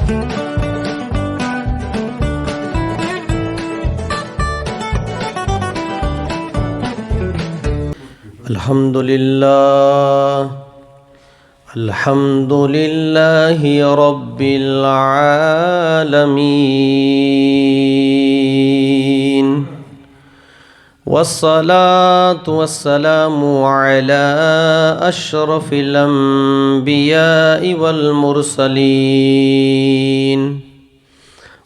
الحمد لله رب العالمين، والصلاة والسلام على أشرف الأنبياء والمرسلين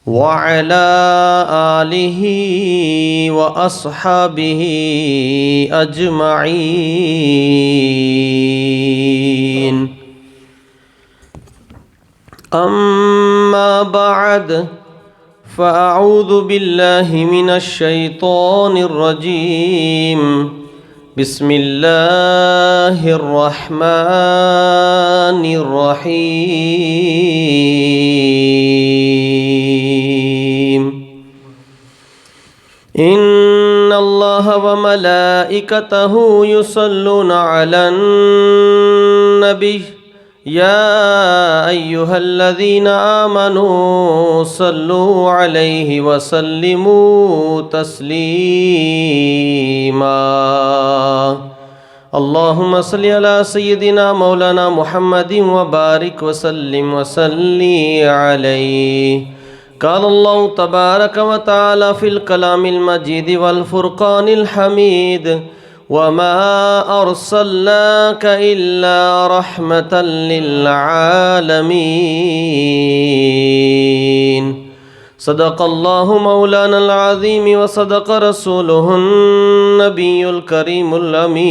وعلى آله وأصحابه أجمعين. أما بعد، فأعوذ بالله من الشيطان الرجيم. بسم الله الرحمن الرحيم. إن الله وملائكته يصلون على النبي يا أيها الذين آمنوا صلوا عليه وسلموا تسليما. اللهم صل على سيدنا مولانا محمد وبارك وسلم وصلي عليه. قال الله تبارك وتعالى في الكلام المجيد والفرقان الحميد: وما أرسلناك إلا رحمة للعالمين. صدق الله مولانا العظيم وصدق رسوله النبي الكريم الأمين.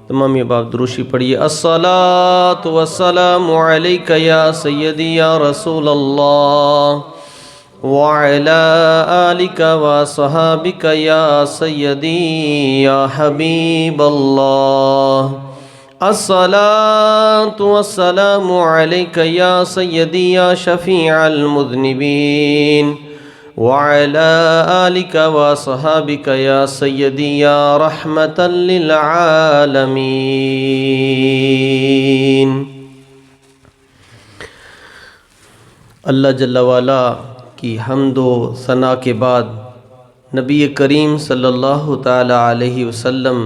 تمام یہ باب دروشی پڑھیے. الصلاة والسلام علیک یا سیدی یا رسول اللہ وعلى آلك وصحابك يا سيدي يا حبيب الله. الصلاة والسلام عليك يا سيدي يا شفيع المذنبين وعلى آلك وصحابك يا سيدي يا رحمة للعالمين. اللہ جل وعلا کی حمد و ثنا کے بعد نبی کریم صلی اللہ تعالی علیہ وسلم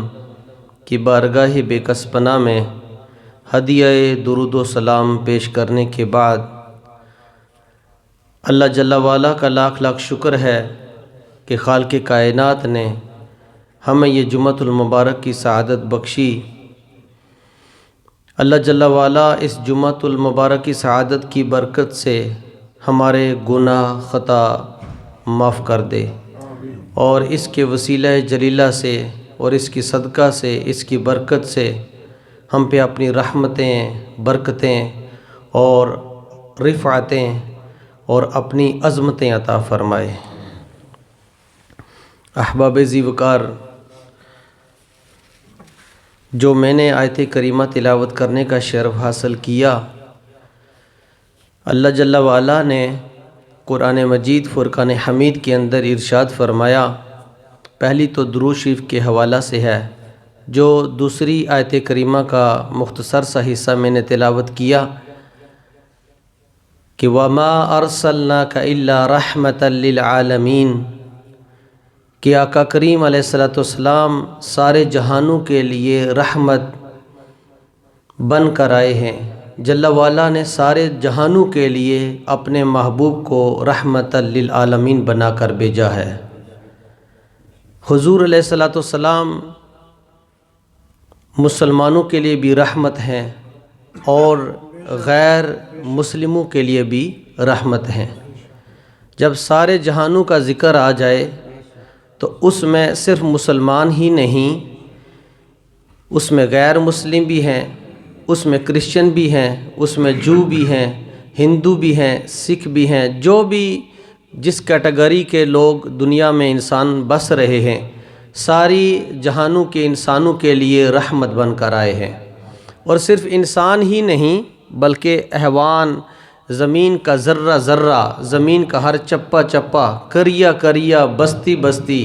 کی بارگاہ بے کس پناہ میں ہدیہ درود و سلام پیش کرنے کے بعد اللہ جل وعلا کا لاکھ لاکھ شکر ہے کہ خالق کائنات نے ہمیں یہ جمعۃ المبارک کی سعادت بخشی. اللہ جل وعلا اس جمعۃ المبارک کی سعادت کی برکت سے ہمارے گناہ خطا معاف کر دے، اور اس کے وسیلہ جلیلہ سے اور اس کی صدقہ سے، اس کی برکت سے ہم پہ اپنی رحمتیں، برکتیں اور رفعتیں اور اپنی عظمتیں عطا فرمائے. احباب ذی وقار، جو میں نے آیت کریمہ تلاوت کرنے کا شرف حاصل کیا، اللہ جل وعلا نے قرآن مجید فرقان حمید کے اندر ارشاد فرمایا. پہلی تو درود شریف کے حوالہ سے ہے، جو دوسری آیت کریمہ کا مختصر سا حصہ میں نے تلاوت کیا کہ وَمَا أَرْسَلْنَاكَ إِلَّا رَحْمَةً لِلْعَالَمِينَ، کہ آقا کریم علیہ السلام سارے جہانوں کے لیے رحمت بن کر آئے ہیں. جل وعلا نے سارے جہانوں کے لیے اپنے محبوب کو رحمت للعالمین بنا کر بھیجا ہے. حضور علیہ السلام مسلمانوں کے لیے بھی رحمت ہیں اور غیر مسلموں کے لیے بھی رحمت ہیں. جب سارے جہانوں کا ذکر آ جائے تو اس میں صرف مسلمان ہی نہیں، اس میں غیر مسلم بھی ہیں، اس میں کرسچن بھی ہیں، اس میں جو بھی ہیں، ہندو بھی ہیں، سکھ بھی ہیں، جو بھی جس کیٹیگری کے لوگ دنیا میں انسان بس رہے ہیں، ساری جہانوں کے انسانوں کے لیے رحمت بن کر آئے ہیں. اور صرف انسان ہی نہیں بلکہ حیوان، زمین کا ذرہ ذرہ، زمین کا ہر چپا چپا، کریا کریا، بستی بستی،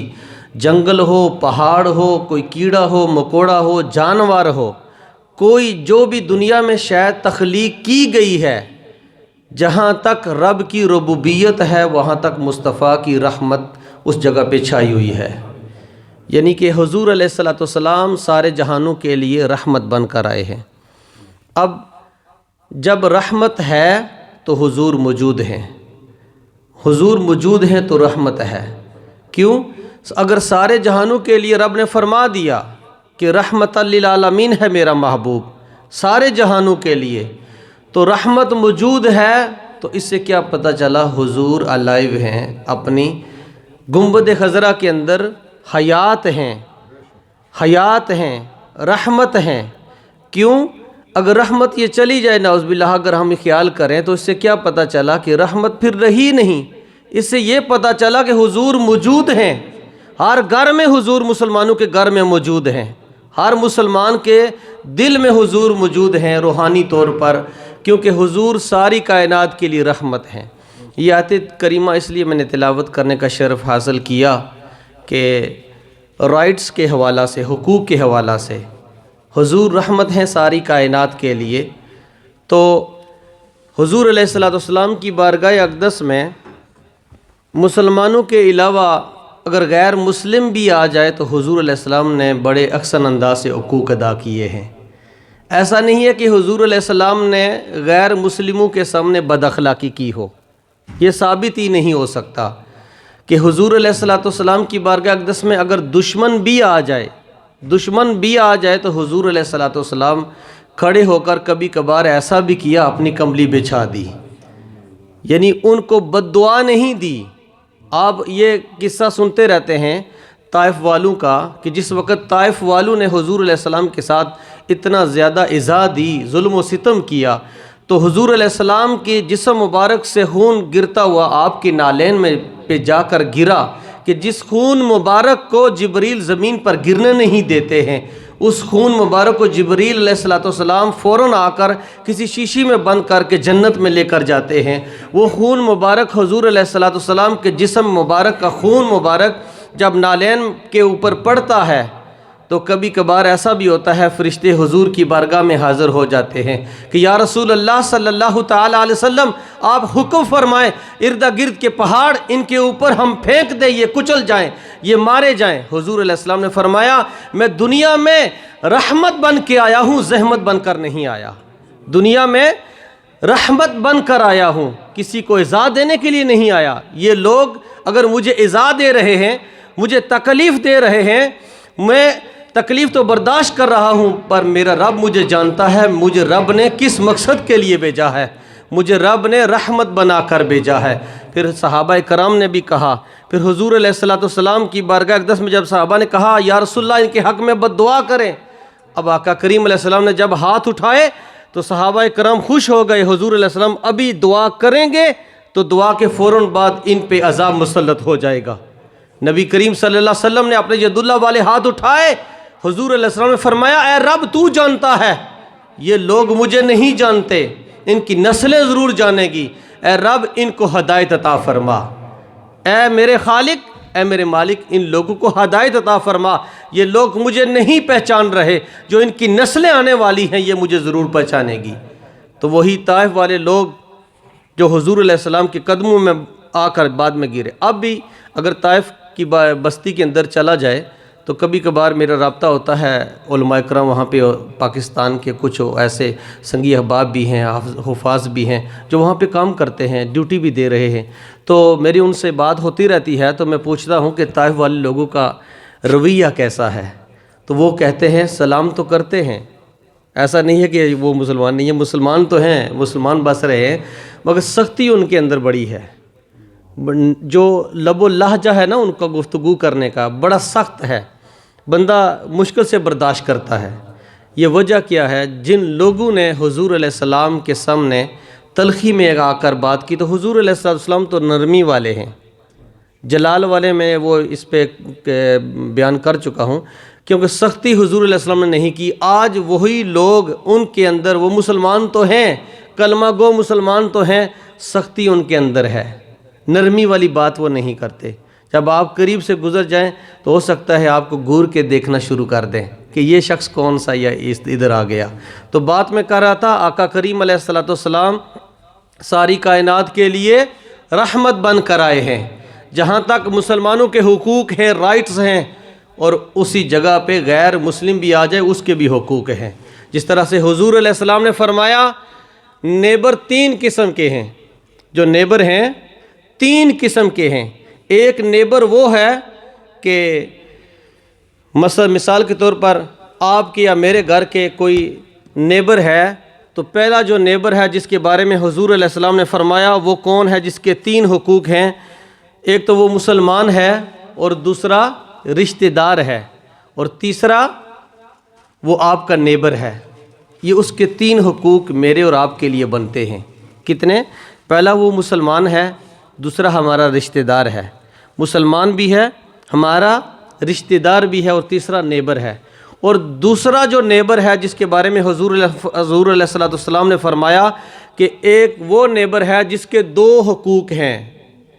جنگل ہو، پہاڑ ہو، کوئی کیڑا ہو، مکوڑا ہو، جانور ہو، کوئی جو بھی دنیا میں شاید تخلیق کی گئی ہے، جہاں تک رب کی ربوبیت ہے وہاں تک مصطفیٰ کی رحمت اس جگہ پہ چھائی ہوئی ہے۔ یعنی کہ حضور علیہ الصلوۃ والسلام سارے جہانوں کے لیے رحمت بن کر آئے ہیں۔ اب جب رحمت ہے تو حضور موجود ہیں، حضور موجود ہیں تو رحمت ہے۔ کیوں؟ اگر سارے جہانوں کے لیے رب نے فرما دیا کہ رحمت للعالمین ہے میرا محبوب سارے جہانوں کے لیے، تو رحمت موجود ہے، تو اس سے کیا پتہ چلا حضور الائیو ہیں، اپنی گنبد خضرا کے اندر حیات ہیں، حیات ہیں، رحمت ہیں۔ کیوں؟ اگر رحمت یہ چلی جائے نعوذ باللہ، اگر ہم خیال کریں تو اس سے کیا پتہ چلا کہ رحمت پھر رہی نہیں۔ اس سے یہ پتہ چلا کہ حضور موجود ہیں، ہر گھر میں حضور مسلمانوں کے گھر میں موجود ہیں، ہر مسلمان کے دل میں حضور موجود ہیں روحانی طور پر، کیونکہ حضور ساری کائنات کے لیے رحمت ہیں۔ یہ آیت کریمہ اس لیے میں نے تلاوت کرنے کا شرف حاصل کیا کہ رائٹس کے حوالہ سے، حقوق کے حوالہ سے حضور رحمت ہیں ساری کائنات کے لیے۔ تو حضور علیہ الصلوۃ والسلام کی بارگاہ اقدس میں مسلمانوں کے علاوہ اگر غیر مسلم بھی آ جائے تو حضور علیہ السلام نے بڑے احسن انداز سے حقوق ادا کیے ہیں۔ ایسا نہیں ہے کہ حضور علیہ السلام نے غیر مسلموں کے سامنے بد اخلاقی کی ہو، یہ ثابت ہی نہیں ہو سکتا کہ حضور علیہ الصلوۃ والسلام کی بارگاہ اقدس میں اگر دشمن بھی آ جائے تو حضور علیہ الصلوۃ والسلام کھڑے ہو کر کبھی کبھار ایسا بھی کیا، اپنی کمبلی بچھا دی، یعنی ان کو بد دعا نہیں دی۔ آپ یہ قصہ سنتے رہتے ہیں طائف والوں کا کہ جس وقت طائف والوں نے حضور علیہ السلام کے ساتھ اتنا زیادہ ایذا دی، ظلم و ستم کیا، تو حضور علیہ السلام کے جسم مبارک سے خون گرتا ہوا آپ کے نالین میں پہ جا کر گرا، کہ جس خون مبارک کو جبریل زمین پر گرنے نہیں دیتے ہیں، اس خون مبارک کو جبریل علیہ الصلوۃ والسلام فوراً آ کر کسی شیشی میں بند کر کے جنت میں لے کر جاتے ہیں۔ وہ خون مبارک حضور علیہ الصلوۃ والسلام کے جسم مبارک کا خون مبارک جب نالین کے اوپر پڑتا ہے تو کبھی کبھار ایسا بھی ہوتا ہے فرشتے حضور کی بارگاہ میں حاضر ہو جاتے ہیں کہ یا رسول اللہ صلی اللہ تعالی علیہ وسلم آپ حکم فرمائیں، ارد گرد کے پہاڑ ان کے اوپر ہم پھینک دیں، یہ کچل جائیں، یہ مارے جائیں۔ حضور علیہ السلام نے فرمایا میں دنیا میں رحمت بن کے آیا ہوں، زحمت بن کر نہیں آیا، دنیا میں رحمت بن کر آیا ہوں، کسی کو ایذا دینے کے لیے نہیں آیا۔ یہ لوگ اگر مجھے ایذا دے رہے ہیں، مجھے تکلیف دے رہے ہیں، میں تکلیف تو برداشت کر رہا ہوں، پر میرا رب مجھے جانتا ہے مجھے رب نے کس مقصد کے لیے بھیجا ہے، مجھے رب نے رحمت بنا کر بھیجا ہے۔ پھر صحابہ کرام نے بھی کہا، پھر حضور علیہ الصلوۃ والسلام کی بارگاہ اقدس میں جب صحابہ نے کہا یا رسول اللہ ان کے حق میں بد دعا کریں، اب آقا کریم علیہ السلام نے جب ہاتھ اٹھائے تو صحابہ کرام خوش ہو گئے، حضور علیہ السلام ابھی دعا کریں گے تو دعا کے فوراً بعد ان پہ عذاب مسلط ہو جائے گا۔ نبی کریم صلی اللہ علیہ وسلم نے اپنے ید اللہ والے ہاتھ اٹھائے، حضور علیہ السلام نے فرمایا اے رب تو جانتا ہے، یہ لوگ مجھے نہیں جانتے، ان کی نسلیں ضرور جانے گی، اے رب ان کو ہدایت عطا فرما، اے میرے خالق، اے میرے مالک ان لوگوں کو ہدایت عطا فرما، یہ لوگ مجھے نہیں پہچان رہے، جو ان کی نسلیں آنے والی ہیں یہ مجھے ضرور پہچانے گی۔ تو وہی طائف والے لوگ جو حضور علیہ السلام کے قدموں میں آ کر بعد میں گرے، اب بھی اگر طائف کی بستی کے اندر چلا جائے تو کبھی کبھار میرا رابطہ ہوتا ہے علماء کرام وہاں پہ، پاکستان کے کچھ ایسے سنگی احباب بھی ہیں، حفاظ بھی ہیں جو وہاں پہ کام کرتے ہیں، ڈیوٹی بھی دے رہے ہیں، تو میری ان سے بات ہوتی رہتی ہے، تو میں پوچھتا ہوں کہ طائف والے لوگوں کا رویہ کیسا ہے، تو وہ کہتے ہیں سلام تو کرتے ہیں، ایسا نہیں ہے کہ وہ مسلمان نہیں ہیں، مسلمان تو ہیں، مسلمان بس رہے ہیں، مگر سختی ان کے اندر بڑی ہے، جو لب و لہجہ ہے نا ان کا گفتگو کرنے کا بڑا سخت ہے، بندہ مشکل سے برداشت کرتا ہے۔ یہ وجہ کیا ہے؟ جن لوگوں نے حضور علیہ السلام کے سامنے تلخی میں آ کر بات کی، تو حضور علیہ السلام تو نرمی والے ہیں، جلال والے میں وہ اس پہ بیان کر چکا ہوں، کیونکہ سختی حضور علیہ السلام نے نہیں کی۔ آج وہی لوگ ان کے اندر، وہ مسلمان تو ہیں، کلمہ گو مسلمان تو ہیں، سختی ان کے اندر ہے، نرمی والی بات وہ نہیں کرتے۔ جب آپ قریب سے گزر جائیں تو ہو سکتا ہے آپ کو گور کے دیکھنا شروع کر دیں کہ یہ شخص کون سا یا ادھر آ گیا۔ تو بات میں کر رہا تھا، آقا کریم علیہ السلام ساری کائنات کے لیے رحمت بن کر آئے ہیں۔ جہاں تک مسلمانوں کے حقوق ہیں، رائٹس ہیں، اور اسی جگہ پہ غیر مسلم بھی آ جائے اس کے بھی حقوق ہیں۔ جس طرح سے حضور علیہ السلام نے فرمایا نیبر 3 قسم کے ہیں، جو نیبر ہیں 3 قسم کے ہیں۔ ایک نیبر وہ ہے کہ مثال کے طور پر آپ کے یا میرے گھر کے کوئی نیبر ہے، تو پہلا جو نیبر ہے جس کے بارے میں حضور علیہ السلام نے فرمایا وہ کون ہے؟ جس کے 3 حقوق ہیں۔ ایک تو وہ مسلمان ہے، اور دوسرا رشتہ دار ہے، اور تیسرا وہ آپ کا نیبر ہے۔ یہ اس کے 3 حقوق میرے اور آپ کے لیے بنتے ہیں۔ کتنے؟ پہلا وہ مسلمان ہے، دوسرا ہمارا رشتہ دار ہے، مسلمان بھی ہے، ہمارا رشتہ دار بھی ہے، اور تیسرا نیبر ہے۔ اور دوسرا جو نیبر ہے جس کے بارے میں حضور علیہ السلام نے فرمایا کہ ایک وہ نیبر ہے جس کے 2 حقوق ہیں،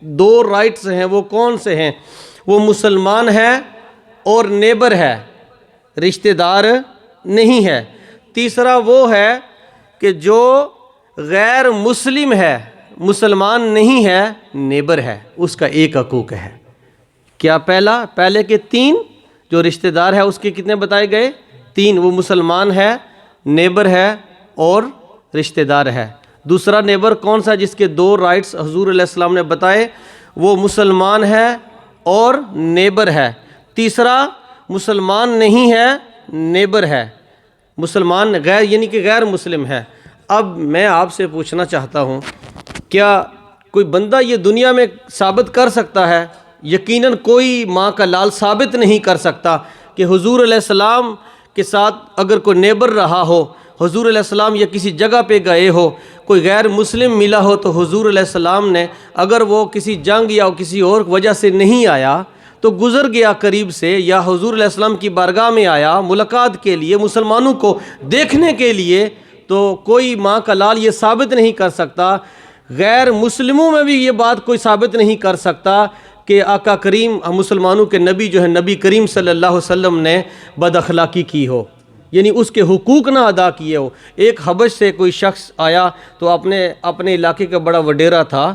2 رائٹس ہیں۔ وہ کون سے ہیں؟ وہ مسلمان ہے اور نیبر ہے، رشتہ دار نہیں ہے۔ تیسرا وہ ہے کہ جو غیر مسلم ہے، مسلمان نہیں ہے، نیبر ہے، اس کا 1 حقوق ہے۔ کیا؟ پہلے کے 3 جو رشتہ دار ہے اس کے کتنے بتائے گئے؟ 3۔ وہ مسلمان ہے، نیبر ہے اور رشتہ دار ہے۔ دوسرا نیبر کون سا جس کے 2 رائٹس حضور علیہ السلام نے بتائے؟ وہ مسلمان ہے اور نیبر ہے۔ تیسرا مسلمان نہیں ہے، نیبر ہے، مسلمان غیر یعنی کہ غیر مسلم ہے۔ اب میں آپ سے پوچھنا چاہتا ہوں، کیا کوئی بندہ یہ دنیا میں ثابت کر سکتا ہے؟ یقیناً کوئی ماں کا لال ثابت نہیں کر سکتا کہ حضور علیہ السلام کے ساتھ اگر کوئی نیبر رہا ہو، حضور علیہ السلام یا کسی جگہ پہ گئے ہو، کوئی غیر مسلم ملا ہو، تو حضور علیہ السلام نے اگر وہ کسی جنگ یا کسی اور وجہ سے نہیں آیا تو گزر گیا قریب سے، یا حضور علیہ السلام کی بارگاہ میں آیا ملاقات کے لیے، مسلمانوں کو دیکھنے کے لیے، تو کوئی ماں کا لال یہ ثابت نہیں کر سکتا، غیر مسلموں میں بھی یہ بات کوئی ثابت نہیں کر سکتا کہ آقا کریم مسلمانوں کے نبی جو ہے نبی کریم صلی اللہ علیہ وسلم نے بد اخلاقی کی ہو، یعنی اس کے حقوق نہ ادا کیے ہو۔ ایک حبش سے کوئی شخص آیا تو اپنے علاقے کا بڑا وڈیرا تھا،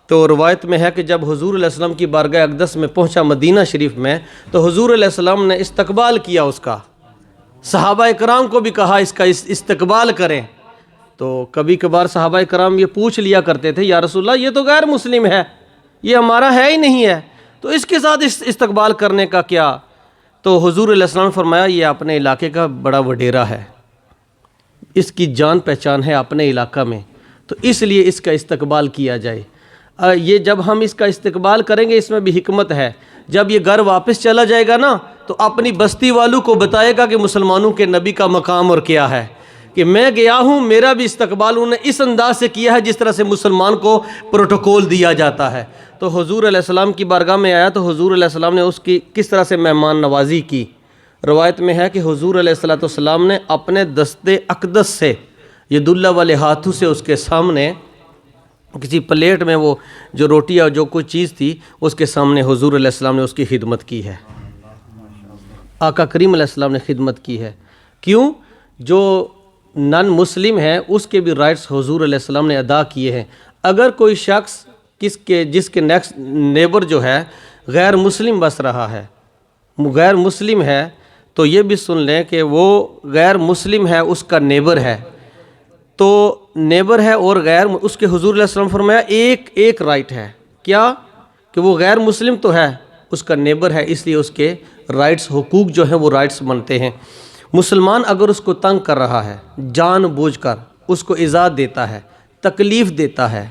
تو روایت میں ہے کہ جب حضور علیہ السلام کی بارگاہ اقدس میں پہنچا مدینہ شریف میں، تو حضور علیہ السلام نے استقبال کیا اس کا، صحابہ کرام کو بھی کہا اس کا استقبال کریں۔ تو کبھی کبھار صحابہ کرام یہ پوچھ لیا کرتے تھے، یا رسول اللہ یہ تو غیر مسلم ہے، یہ ہمارا ہے ہی نہیں ہے، تو اس کے ساتھ استقبال کرنے کا کیا؟ تو حضور علیہ السلام نے فرمایا یہ اپنے علاقے کا بڑا وڈیرا ہے، اس کی جان پہچان ہے اپنے علاقہ میں، تو اس لیے اس کا استقبال کیا جائے۔ یہ جب ہم اس کا استقبال کریں گے اس میں بھی حکمت ہے، جب یہ گھر واپس چلا جائے گا نا تو اپنی بستی والوں کو بتائے گا کہ مسلمانوں کے نبی کا مقام اور کیا ہے، کہ میں گیا ہوں، میرا بھی استقبال انہوں نے اس انداز سے کیا ہے جس طرح سے مسلمان کو پروٹوکول دیا جاتا ہے۔ تو حضور علیہ السلام کی بارگاہ میں آیا تو حضور علیہ السلام نے اس کی کس طرح سے مہمان نوازی کی۔ روایت میں ہے کہ حضور علیہ السلام نے اپنے دست اقدس سے ید اللہ والے ہاتھوں سے اس کے سامنے کسی پلیٹ میں وہ جو روٹی یا جو کوئی چیز تھی اس کے سامنے حضور علیہ السلام نے اس کی خدمت کی ہے، آقا کریم علیہ السلام نے خدمت کی ہے۔ کیوں؟ جو نان مسلم ہے اس کے بھی رائٹس حضور علیہ السلام نے ادا کیے ہیں۔ اگر کوئی شخص جس کے نیکسٹ نیبر جو ہے غیر مسلم بس رہا ہے، غیر مسلم ہے، تو یہ بھی سن لیں کہ وہ غیر مسلم ہے، اس کا نیبر ہے، تو نیبر ہے اور غیر اس کے حضور علیہ السلام فرمایا ایک رائٹ ہے، کیا؟ کہ وہ غیر مسلم تو ہے، اس کا نیبر ہے، اس لیے اس کے رائٹس حقوق جو ہیں وہ رائٹس بنتے ہیں۔ مسلمان اگر اس کو تنگ کر رہا ہے، جان بوجھ کر اس کو ایذا دیتا ہے، تکلیف دیتا ہے،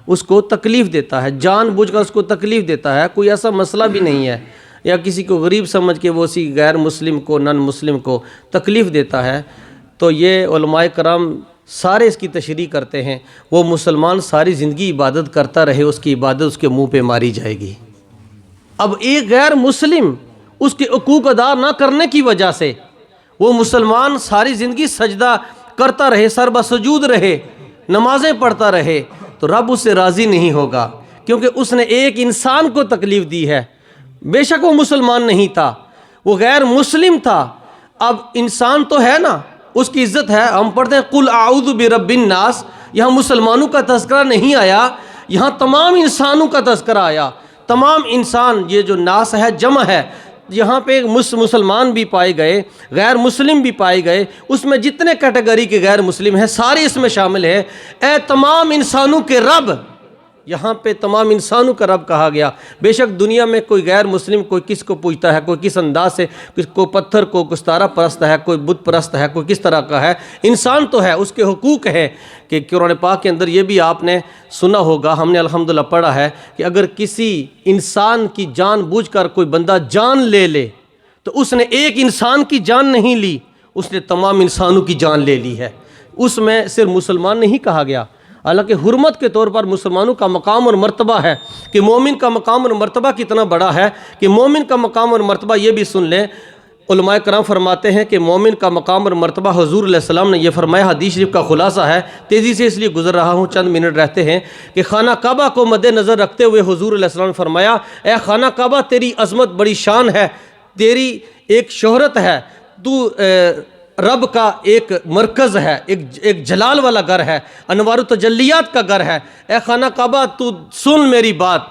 اس کو تکلیف دیتا ہے، جان بوجھ کر اس کو تکلیف دیتا ہے، کوئی ایسا مسئلہ بھی نہیں ہے، یا کسی کو غریب سمجھ کے وہ اسی غیر مسلم کو نان مسلم کو تکلیف دیتا ہے، تو یہ علماء کرام سارے اس کی تشریح کرتے ہیں، وہ مسلمان ساری زندگی عبادت کرتا رہے، اس کی عبادت اس کے منہ پہ ماری جائے گی۔ اب ایک غیر مسلم اس کے حقوق ادا نہ کرنے کی وجہ سے وہ مسلمان ساری زندگی سجدہ کرتا رہے، سر بسجود رہے، نمازیں پڑھتا رہے، تو رب اس سے راضی نہیں ہوگا، کیونکہ اس نے ایک انسان کو تکلیف دی ہے۔ بے شک وہ مسلمان نہیں تھا، وہ غیر مسلم تھا۔ اب انسان تو ہے نا، اس کی عزت ہے۔ ہم پڑھتے ہیں قل اعوذ برب الناس، یہاں مسلمانوں کا تذکرہ نہیں آیا، یہاں تمام انسانوں کا تذکرہ آیا۔ تمام انسان، یہ جو ناس ہے جمع ہے، یہاں پہ مسلمان بھی پائے گئے، غیر مسلم بھی پائے گئے، اس میں جتنے کیٹیگری کے غیر مسلم ہیں سارے اس میں شامل ہیں۔ اے تمام انسانوں کے رب، یہاں پہ تمام انسانوں کا رب کہا گیا۔ بے شک دنیا میں کوئی غیر مسلم کوئی کس کو پوجتا ہے، کوئی کس انداز سے، کوئی پتھر کو کستارہ پرست ہے، کوئی بت پرست ہے، کوئی کس طرح کا ہے، انسان تو ہے، اس کے حقوق ہیں کہ قرآن پاک کے اندر یہ بھی آپ نے سنا ہوگا، ہم نے الحمدللہ پڑھا ہے کہ اگر کسی انسان کی جان بوجھ کر کوئی بندہ جان لے لے تو اس نے ایک انسان کی جان نہیں لی، اس نے تمام انسانوں کی جان لے لی ہے۔ اس میں صرف مسلمان نہیں کہا گیا، حالانکہ حرمت کے طور پر مسلمانوں کا مقام اور مرتبہ ہے کہ مومن کا مقام اور مرتبہ کتنا بڑا ہے، کہ مومن کا مقام اور مرتبہ یہ بھی سن لیں۔ علماء کرام فرماتے ہیں کہ مومن کا مقام اور مرتبہ، حضور علیہ السلام نے یہ فرمایا، حدیث شریف کا خلاصہ ہے، تیزی سے اس لیے گزر رہا ہوں، چند منٹ رہتے ہیں، کہ خانہ کعبہ کو مد نظر رکھتے ہوئے حضور علیہ السلام نے فرمایا، اے خانہ کعبہ تیری عظمت بڑی شان ہے، تیری ایک شہرت ہے، تو رب کا ایک مرکز ہے، ایک جلال والا گھر ہے، انوار و تجلیات کا گھر ہے۔ اے خانہ کعبہ تو سن میری بات،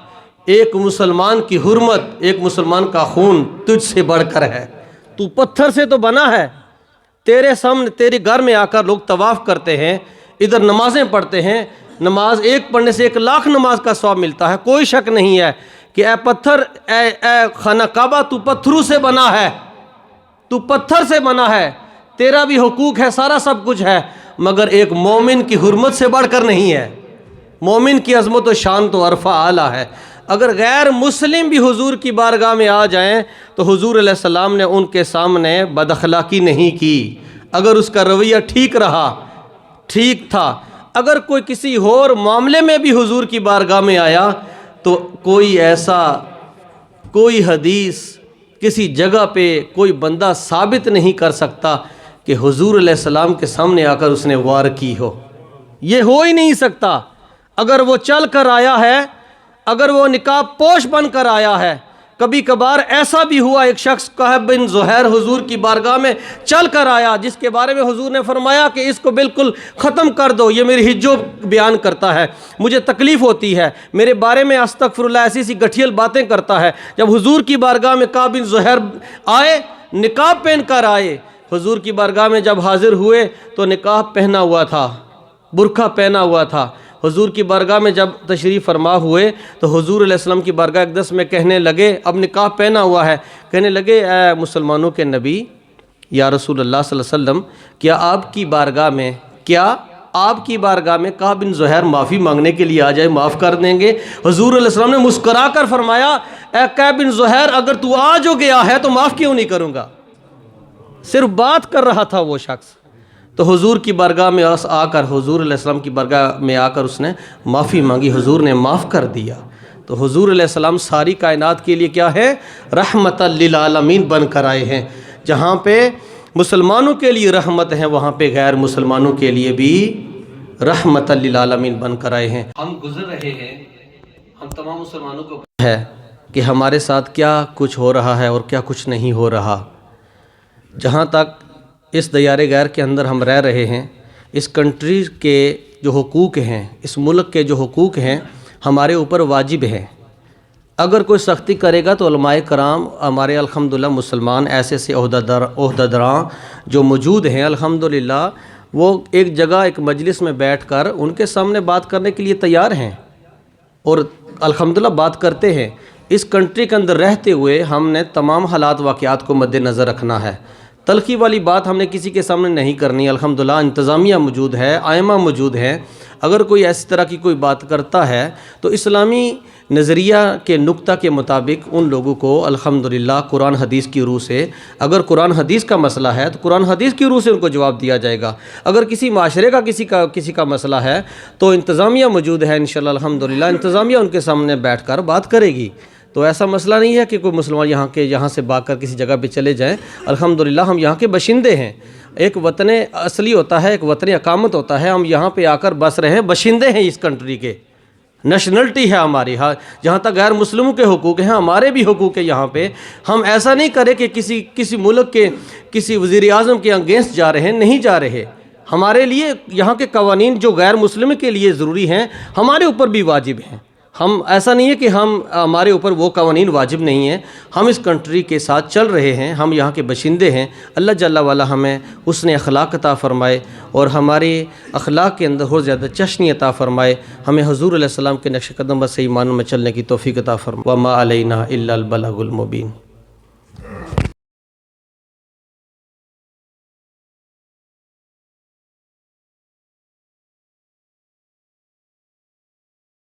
ایک مسلمان کی حرمت، ایک مسلمان کا خون تجھ سے بڑھ کر ہے۔ تو پتھر سے تو بنا ہے، تیرے سامنے تیرے گھر میں آ کر لوگ طواف کرتے ہیں، ادھر نمازیں پڑھتے ہیں، نماز ایک پڑھنے سے 1,00,000 نماز کا ثواب ملتا ہے۔ کوئی شک نہیں ہے کہ اے پتھر، اے خانہ کعبہ تو پتھروں سے بنا ہے، تو پتھر سے بنا ہے، تیرا بھی حقوق ہے، سارا سب کچھ ہے، مگر ایک مومن کی حرمت سے بڑھ کر نہیں ہے۔ مومن کی عظمت و شان تو عرفہ اعلیٰ ہے۔ اگر غیر مسلم بھی حضور کی بارگاہ میں آ جائیں تو حضور علیہ السلام نے ان کے سامنے بد اخلاقی نہیں کی، اگر اس کا رویہ ٹھیک رہا، ٹھیک تھا۔ اگر کوئی کسی اور معاملے میں بھی حضور کی بارگاہ میں آیا تو کوئی حدیث کسی جگہ پہ کوئی بندہ ثابت نہیں کر سکتا کہ حضور علیہ السلام کے سامنے آ کر اس نے وار کی ہو، یہ ہو ہی نہیں سکتا۔ اگر وہ چل کر آیا ہے، اگر وہ نقاب پوش بن کر آیا ہے، کبھی کبھار ایسا بھی ہوا ایک شخص کہب بن زہیر حضور کی بارگاہ میں چل کر آیا، جس کے بارے میں حضور نے فرمایا کہ اس کو بالکل ختم کر دو، یہ میری حجو بیان کرتا ہے، مجھے تکلیف ہوتی ہے، میرے بارے میں استغفر اللہ ایسی گٹھیل باتیں کرتا ہے۔ جب حضور کی بارگاہ میں کعب بن زہیر آئے، نقاب پہن کر آئے، حضور کی بارگاہ میں جب حاضر ہوئے تو نقاب پہنا ہوا تھا، برقع پہنا ہوا تھا۔ حضور کی بارگاہ میں جب تشریف فرما ہوئے تو حضور علیہ السلام کی بارگاہ اقدس میں کہنے لگے، اب نقاب پہنا ہوا ہے، کہنے لگے، اے مسلمانوں کے نبی یا رسول اللہ صلی اللہ علیہ وسلم، کیا آپ کی بارگاہ میں کعب بن زہیر معافی مانگنے کے لیے آ جائے، معاف کر دیں گے؟ حضور علیہ السلام نے مسکرا کر فرمایا، اے کعب بن زہیر، اگر تو آ جو گیا ہے تو معاف کیوں نہیں کروں گا؟ صرف بات کر رہا تھا وہ شخص، تو حضور کی بارگاہ میں آ کر، حضور علیہ السلام کی بارگاہ میں آ کر اس نے معافی مانگی، حضور نے معاف کر دیا۔ تو حضور علیہ السلام ساری کائنات کے لیے کیا ہے؟ رحمت للعالمین بن کر آئے ہیں۔ جہاں پہ مسلمانوں کے لیے رحمت ہے، وہاں پہ غیر مسلمانوں کے لیے بھی رحمت للعالمین بن کر آئے ہیں۔ ہم گزر رہے ہیں، ہم تمام مسلمانوں کو ہے کہ ہمارے ساتھ کیا کچھ ہو رہا ہے اور کیا کچھ نہیں ہو رہا۔ جہاں تک اس دیار غیر کے اندر ہم رہ رہے ہیں، اس کنٹری کے جو حقوق ہیں، اس ملک کے جو حقوق ہیں، ہمارے اوپر واجب ہیں۔ اگر کوئی سختی کرے گا تو علماء کرام، ہمارے الحمدللہ مسلمان ایسے عہدیداراں جو موجود ہیں، الحمدللہ وہ ایک جگہ ایک مجلس میں بیٹھ کر ان کے سامنے بات کرنے کے لیے تیار ہیں اور الحمدللہ بات کرتے ہیں۔ اس کنٹری کے اندر رہتے ہوئے ہم نے تمام حالات واقعات کو مد نظر رکھنا ہے، تلخی والی بات ہم نے کسی کے سامنے نہیں کرنی۔ الحمدللہ انتظامیہ موجود ہے، ائمہ موجود ہیں، اگر کوئی ایسی طرح کی کوئی بات کرتا ہے تو اسلامی نظریہ کے نقطہ کے مطابق ان لوگوں کو الحمدللہ قرآن حدیث کی روح سے، اگر قرآن حدیث کا مسئلہ ہے تو قرآن حدیث کی روح سے ان کو جواب دیا جائے گا۔ اگر کسی معاشرے کا کسی کا مسئلہ ہے تو انتظامیہ موجود ہے، انشاءاللہ الحمدللہ انتظامیہ ان کے سامنے بیٹھ کر بات کرے گی۔ تو ایسا مسئلہ نہیں ہے کہ کوئی مسلمان یہاں سے بھاگ کر کسی جگہ پہ چلے جائیں۔ الحمدللہ ہم یہاں کے باشندے ہیں، ایک وطن اصلی ہوتا ہے، ایک وطن اقامت ہوتا ہے، ہم یہاں پہ آ کر بس رہے ہیں، باشندے ہیں اس کنٹری کے۔ نیشنلٹی ہے ہماری. ہاں جہاں تک غیر مسلموں کے حقوق ہیں ہمارے بھی حقوق ہیں یہاں پہ. ہم ایسا نہیں کریں کہ کسی ملک کے کسی وزیر اعظم کے اگینسٹ جا رہے ہیں, نہیں جا رہے. ہمارے لیے یہاں کے قوانین جو غیر مسلم کے لیے ضروری ہیں ہمارے اوپر بھی واجب ہیں. ہم ایسا نہیں ہے کہ ہمارے اوپر وہ قوانین واجب نہیں ہیں. ہم اس کنٹری کے ساتھ چل رہے ہیں, ہم یہاں کے باشندے ہیں. اللہ جل وعلا ہمیں اس نے اخلاق عطا فرمائے اور ہمارے اخلاق کے اندر اور زیادہ چشنی عطا فرمائے. ہمیں حضور علیہ السلام کے نقش قدم پر صحیح معنوں میں چلنے کی توفیق عطا فرمائے. وما علینا الا البلاغ المبین.